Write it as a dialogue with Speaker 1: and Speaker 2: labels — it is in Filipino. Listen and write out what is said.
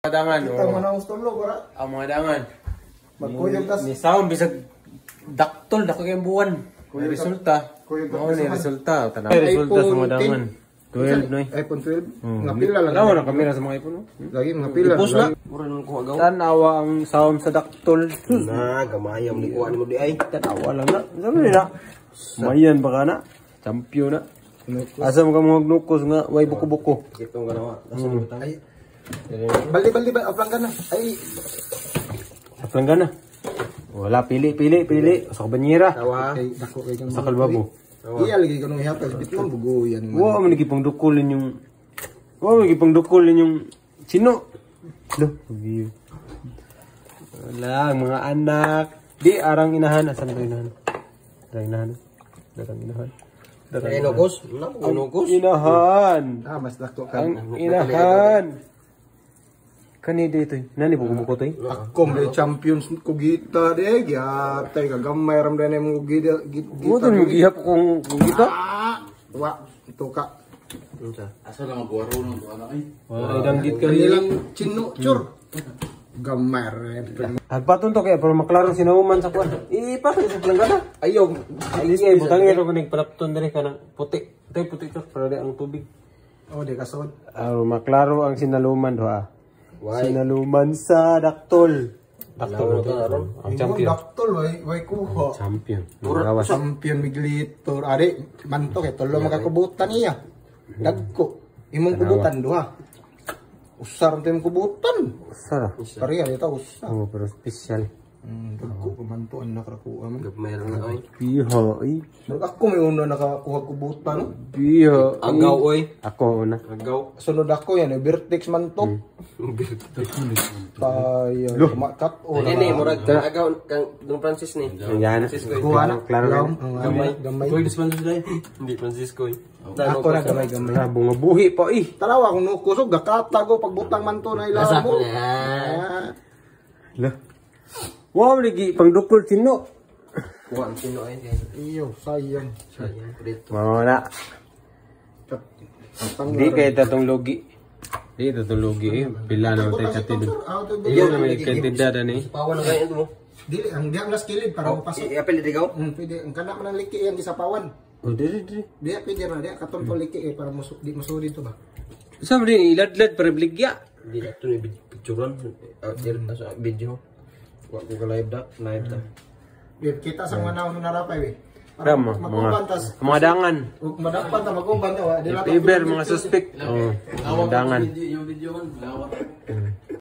Speaker 1: Dangan.
Speaker 2: Kita mo na gusto lo para.
Speaker 1: Ang mga dangan.
Speaker 2: Magkuyog tas.
Speaker 1: Ni sound bisag daktol dako kay buwan. May resulta. Mao ni resulta tanang. Resulta sa mga dangan. 12 noy.
Speaker 2: iPhone 12. Nga pila lang.
Speaker 1: Wala na kamera sa mga iPhone.
Speaker 2: Lagi mga pila.
Speaker 1: Ipos na.
Speaker 3: Mura nang kuha gaw.
Speaker 1: Tanawa ang sound sa daktol.
Speaker 3: Na gamayam ni kuha ni mo di ay.
Speaker 1: Tanawa lang na. Sabi na. Mayan baka na. Champion na. Asa mo ka mga nukos nga way buko-buko.
Speaker 3: Kitong ganawa. Asa mo ta?
Speaker 2: Ay. Baldi ba aplang ka na. Ay.
Speaker 1: Aplang ka na. Wala pili. Sa kabanyera.
Speaker 3: Tawa.
Speaker 2: Kay dako kay kang.
Speaker 1: Sa kalbabo.
Speaker 2: Iya lagi kanong ihapag bit man bugoyan man.
Speaker 1: Wow, man nagipang dukulin yung... Wow, nagipang dukulin yung... Sino? Loh, view. Wala, mga anak. Di, arang inahan. Asan ba inahan? Darang inahan.
Speaker 3: Ay nukos. Nukos.
Speaker 1: Inahan.
Speaker 2: Mas dako ka.
Speaker 1: Ang inahan. Kani dito eh. Nani po kumuko to eh?
Speaker 2: Ako may champions ko gita de. Gyatay kagamay ram din mo gita.
Speaker 1: Mo to yung gihap kong gita?
Speaker 2: Wa, ito ka.
Speaker 4: Asa lang magwaro ng anak ay.
Speaker 1: Wala, idanggit ka
Speaker 2: Kanilang chino, chur. Gamay rin.
Speaker 1: Agpatun to kaya para maklaro sinauman sa kwan. Ipakit sa planggana.
Speaker 2: Ayaw.
Speaker 1: Ay, butangin ako nagpalapton din ka ng puti. Ito yung puti to, para di ang tubig.
Speaker 2: Oh, di kasod.
Speaker 1: Maklaro ang sinaluman do ah. Sinaluman sa daktol. Daktol to aron. Ang champion.
Speaker 2: Daktol, way kuha.
Speaker 1: Champion.
Speaker 2: Champion miglitor. Ari, mantok eh. Tolo makakubutan iya. Dagko. Imong kubutan duha. Usar ito yung kubutan.
Speaker 1: Usara.
Speaker 2: Pariya, ito usar.
Speaker 1: Oh, pero special.
Speaker 2: Dagko, kumantuan na karakuha man.
Speaker 3: Meron na ay.
Speaker 1: Biha, ay.
Speaker 2: Pero ako may una nakakuha kubutan. No?
Speaker 1: Biha.
Speaker 3: Agaw oy.
Speaker 1: Ako una.
Speaker 3: Agaw.
Speaker 2: Sunod ako yan, Vertex man to. Tayo, makat o
Speaker 3: Ini murag kang agaw kang Don Francis ni.
Speaker 1: Yan.
Speaker 2: kuha na.
Speaker 1: Klaro yan.
Speaker 2: Gamay. Gamay.
Speaker 3: Koy dismandos dai. Hindi Francisco oy.
Speaker 2: Ako na gamay, gamay.
Speaker 1: Bunga buhi pa eh.
Speaker 2: Tarawa kung nukusog, gakatago pagbutang man to na ilaw mo.
Speaker 1: Lah. Wow, lagi pangdukol sino.
Speaker 3: Kuha ang sino ay.
Speaker 2: Iyo, sayang.
Speaker 3: Sayang dito.
Speaker 1: Mao na. Di kay tatong logi. Di tatong logi eh. Pila na tayo katid. Iyo na may kantidad ni.
Speaker 3: Pawan na ito mo.
Speaker 2: Dili, ang diang las kilid para mapasok.
Speaker 3: Iapil di gaw.
Speaker 2: Pwede, ang kana man ang liki yung isapawan.
Speaker 1: Oh, di.
Speaker 2: Diya, pwede na, diya, katong to liki para di masuri to ba?
Speaker 1: Sa mo din iladlad para bligya.
Speaker 3: Di na ito ni picturean. Sa video. Wa ko ka live da.
Speaker 2: Kita sa mga naon narapay, we.
Speaker 1: Ram, mga dangan.
Speaker 2: Madapan ta maguban ta, wa.
Speaker 1: Paper, mga suspect. Oh, mga dangan.
Speaker 4: Yung video man, lawa.